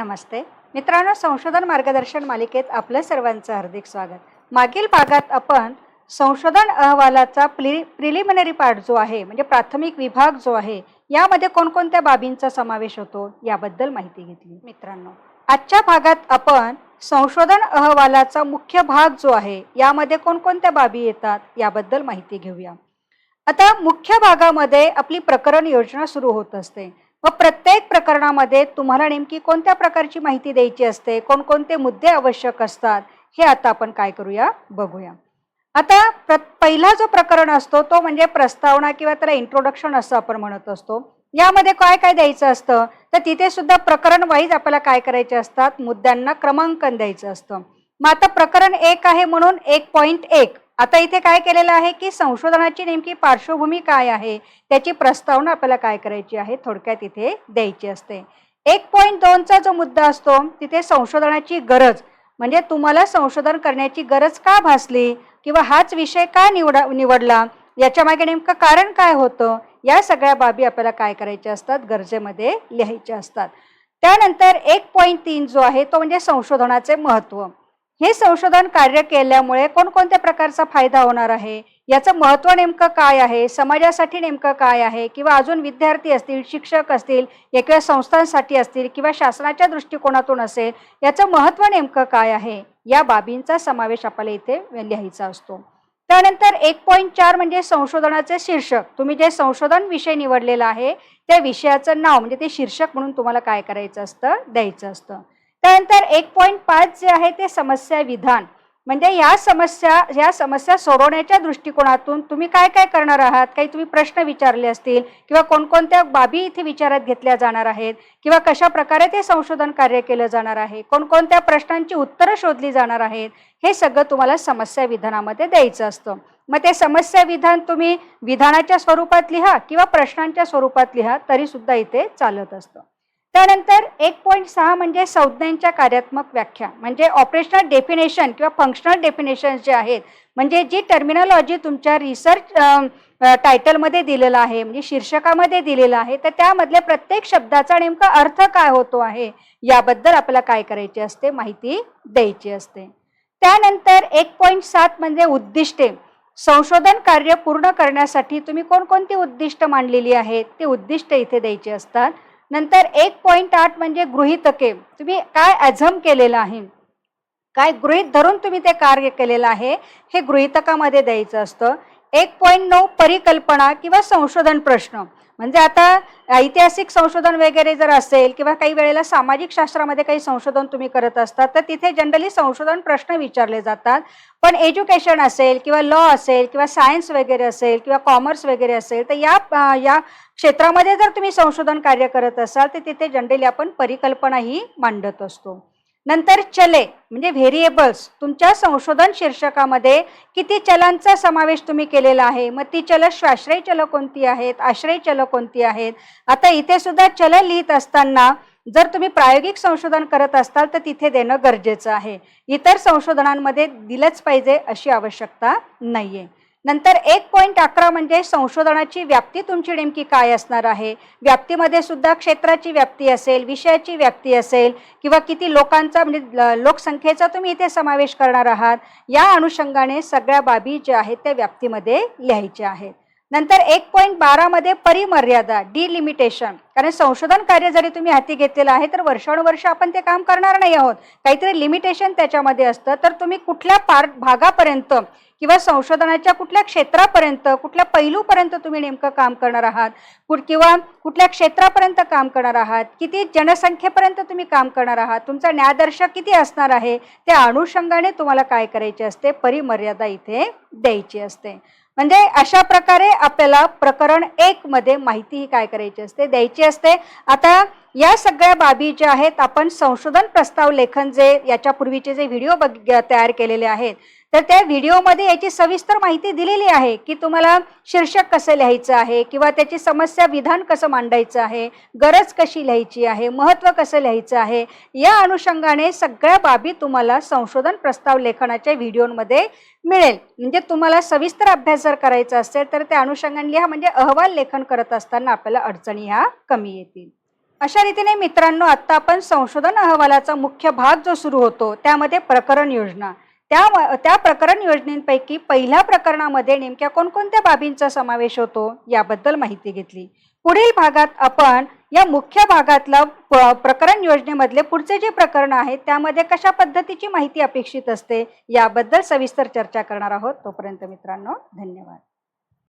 नमस्ते मित्रांनो, संशोधन मार्गदर्शन मालिकेत आपलं सर्वांचं हार्दिक स्वागत. मागील भागात आपण संशोधन अहवालाचा प्रिलिमिनरी पार्ट जो आहे म्हणजे प्राथमिक विभाग जो आहे यामध्ये कोणकोणत्या बाबींचा समावेश होतो याबद्दल माहिती घेतली. मित्रांनो, आजच्या भागात आपण संशोधन अहवालाचा मुख्य भाग जो आहे यामध्ये कोणकोणत्या बाबी येतात याबद्दल माहिती घेऊया. आता मुख्य भागामध्ये आपली प्रकरण योजना सुरू होत असते व प्रत्येक प्रकरणामध्ये तुम्हाला नेमकी कोणत्या प्रकारची माहिती द्यायची असते, कोणकोणते मुद्दे आवश्यक असतात हे आता आपण काय करूया बघूया. आता पहिला जो प्रकरण असतो तो म्हणजे प्रस्तावना किंवा त्याला इंट्रोडक्शन असं आपण म्हणत असतो. यामध्ये काय काय द्यायचं असतं तर तिथे सुद्धा प्रकरण वाईज आपल्याला काय करायचे असतात, मुद्द्यांना क्रमांकन द्यायचं असतं. मग आता प्रकरण 1 आहे म्हणून 1.1 आता इथे काय केलेलं आहे की संशोधनाची नेमकी पार्श्वभूमी काय आहे त्याची प्रस्तावना आपल्याला काय करायची आहे थोडक्यात इथे द्यायची असते. 1.2चा जो मुद्दा असतो तिथे संशोधनाची गरज म्हणजे तुम्हाला संशोधन करण्याची गरज का भासली किंवा हाच विषय का निवडला, याच्या मागे नेमकं कारण काय होतं, या सगळ्या बाबी आपल्याला काय करायच्या असतात, गरजेमध्ये लिहायच्या असतात. त्यानंतर 1.3 जो आहे तो म्हणजे संशोधनाचे महत्त्व. हे संशोधन कार्य केल्यामुळे कोणकोणत्या प्रकारचा फायदा होणार आहे, याचं महत्त्व नेमकं काय आहे, समाजासाठी नेमकं काय आहे किंवा अजून विद्यार्थी असतील, शिक्षक असतील, किंवा संस्थांसाठी असतील किंवा शासनाच्या दृष्टिकोनातून असेल याचं महत्त्व नेमकं काय आहे, या बाबींचा समावेश आपल्याला इथे लिहायचा असतो. त्यानंतर 1.4 म्हणजे संशोधनाचे शीर्षक. तुम्ही जे संशोधन विषय निवडलेला आहे त्या विषयाचं नाव म्हणजे ते शीर्षक म्हणून तुम्हाला काय करायचं असतं, द्यायचं असतं. त्यानंतर 1.5 जे आहे ते समस्या विधान म्हणजे या समस्या सोडवण्याच्या दृष्टिकोनातून तुम्ही काय काय करणार आहात, काही तुम्ही प्रश्न विचारले असतील किंवा कोणकोणत्या बाबी इथे विचारात घेतल्या जाणार आहेत किंवा कशा प्रकारे ते संशोधन कार्य केलं जाणार आहे, कोणकोणत्या प्रश्नांची उत्तरं शोधली जाणार आहेत, हे सगळं तुम्हाला समस्या विधानामध्ये द्यायचं असतं. मग ते समस्या विधान तुम्ही विधानाच्या स्वरूपात लिहा किंवा प्रश्नांच्या स्वरूपात लिहा तरी सुद्धा इथे चालत असतं. त्यानंतर 1.6 म्हणजे संज्ञांच्या कार्यात्मक व्याख्या म्हणजे ऑपरेशनल डेफिनेशन किंवा फंक्शनल डेफिनेशन जे आहेत म्हणजे जी टर्मिनॉलॉजी तुमच्या रिसर्च टायटलमध्ये दिलेला आहे म्हणजे शीर्षकामध्ये दिलेला आहे तर त्यामधले प्रत्येक शब्दाचा नेमका अर्थ काय होतो आहे याबद्दल आपल्याला काय करायची असते, माहिती द्यायची असते. त्यानंतर 1.7 म्हणजे उद्दिष्टे. संशोधन कार्य पूर्ण करण्यासाठी तुम्ही कोणकोणती उद्दिष्ट मांडलेली आहेत ते उद्दिष्ट इथे द्यायचे असतात. नंतर 1.8 म्हणजे गृहीतके. तुम्ही काय अझम केलेलं आहे, काय गृहीत धरून तुम्ही ते कार्य केलेलं आहे हे गृहीतकामध्ये द्यायचं असतं. 1.9 परिकल्पना किंवा संशोधन प्रश्न म्हणजे आता ऐतिहासिक संशोधन वगैरे जर असेल किंवा काही वेळेला सामाजिक शास्त्रामध्ये काही संशोधन तुम्ही करत असतात तर तिथे जनरली संशोधन प्रश्न विचारले जातात. पण एज्युकेशन असेल किंवा लॉ असेल किंवा सायन्स वगैरे असेल किंवा कॉमर्स वगैरे असेल तर या क्षेत्रामध्ये जर तुम्ही संशोधन कार्य करत असाल तर तिथे जनरली आपण परिकल्पना ही मांडत असतो. नंतर चले म्हणजे व्हेरिएबल्स. तुमच्या संशोधन शीर्षकामध्ये किती चलांचा समावेश तुम्ही केलेला आहे, मग ती चल स्वाश्रय चल कोणती आहेत, आश्रय चल कोणती आहेत. आता इथे सुद्धा चल लिहित असताना जर तुम्ही प्रायोगिक संशोधन करत असताल तर तिथे देणं गरजेचं आहे. इतर संशोधनांमध्ये दिलंच पाहिजे अशी आवश्यकता नाहीये. नंतर 1.11 म्हणजे संशोधनाची व्याप्ती तुमची नेमकी काय असणार आहे. व्याप्तीमध्ये सुद्धा क्षेत्राची व्याप्ती असेल, विषयाची व्याप्ती असेल किंवा किती लोकांचा म्हणजे लोकसंख्येचा तुम्ही इथे समावेश करणार आहात या अनुषंगाने सगळ्या बाबी ज्या आहेत त्या व्याप्तीमध्ये लिहायच्या आहेत. नंतर 1.12 मध्ये परिमर्यादा डिलिमिटेशन. कारण संशोधन कार्य जरी तुम्ही हाती घेतलेलं आहे तर वर्षानुवर्ष आपण ते काम करणार नाही आहोत, काहीतरी लिमिटेशन त्याच्यामध्ये असतं. तर तुम्ही कुठल्या भागापर्यंत किंवा संशोधनाच्या कुठल्या क्षेत्रापर्यंत कुठल्या पैलूपर्यंत तुम्ही नेमकं काम करणार आहात किंवा कुठल्या क्षेत्रापर्यंत काम करणार आहात, किती जनसंख्येपर्यंत तुम्ही काम करणार आहात, तुमचा न्यायदर्शक किती असणार आहे त्या अनुषंगाने तुम्हाला काय करायचे असते, परिमर्यादा इथे द्यायची असते. म्हणजे अशा प्रकारे आपल्याला प्रकरण 1 मध्ये माहिती ही काय करायची असते, द्यायची असते. आता या सगळ्या बाबी ज्या आहेत आपण संशोधन प्रस्ताव लेखन जे याच्यापूर्वीचे जे व्हिडिओ तयार केलेले आहेत तर त्या व्हिडिओमध्ये याची सविस्तर माहिती दिलेली आहे की तुम्हाला शीर्षक कसं लिहायचं आहे किंवा त्याची समस्या विधान कसं मांडायचं आहे, गरज कशी लिहायची आहे, महत्त्व कसं लिहायचं आहे. या अनुषंगाने सगळ्या बाबी तुम्हाला संशोधन प्रस्ताव लेखनाच्या व्हिडिओमध्ये मिळेल. म्हणजे तुम्हाला सविस्तर अभ्यास जर करायचा असेल तर त्या अनुषंगाने लिहा म्हणजे अहवाल लेखन करत असताना आपल्याला अडचणी ह्या कमी येतील. अशा रीतीने मित्रांनो, आता आपण संशोधन अहवालाचा मुख्य भाग जो सुरू होतो त्यामध्ये प्रकरण योजना, त्या प्रकरण योजनेपैकी पहिल्या प्रकरणामध्ये नेमक्या कोणकोणत्या बाबींचा समावेश होतो याबद्दल माहिती घेतली. पुढील भागात आपण या मुख्य भागातला प्रकरण योजनेमधले पुढचे जे प्रकरण आहेत त्यामध्ये कशा पद्धतीची माहिती अपेक्षित असते याबद्दल सविस्तर चर्चा करणार आहोत. तोपर्यंत मित्रांनो, धन्यवाद.